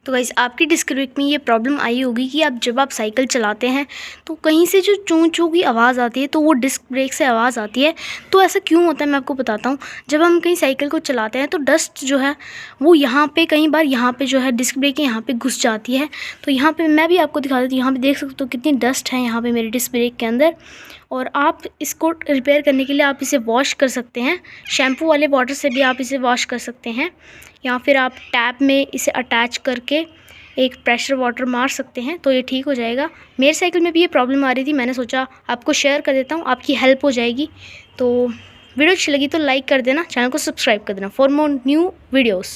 तो गाइस आपकी disc brake में ये प्रॉब्लम आई होगी कि आप जब आप साइकिल चलाते हैं तो कहीं से जो चूं चूं की आवाज़ आती है तो वो डिस्क ब्रेक से आवाज़ आती है। तो ऐसा क्यों होता है मैं आपको बताता हूँ। जब हम कहीं साइकिल को चलाते हैं तो डस्ट जो है वो यहाँ पे कई बार यहाँ पे जो है डिस्क ब्रेक के यहाँ पे घुस जाती है। तो यहाँ पे मैं भी आपको दिखा देती हूँ, यहाँ पे देख सकते हो कितनी डस्ट है यहाँ पे मेरे डिस्क ब्रेक के अंदर। और आप इसको रिपेयर करने के लिए आप इसे वॉश कर सकते हैं, शैम्पू वाले वाटर से भी आप इसे वॉश कर सकते हैं, या फिर आप टैप में इसे अटैच करके एक प्रेशर वाटर मार सकते हैं तो ये ठीक हो जाएगा। मेरे साइकिल में भी ये प्रॉब्लम आ रही थी, मैंने सोचा आपको शेयर कर देता हूँ, आपकी हेल्प हो जाएगी। तो वीडियो अच्छी लगी तो लाइक कर देना, चैनल को सब्सक्राइब कर देना फॉर मोर न्यू वीडियोस।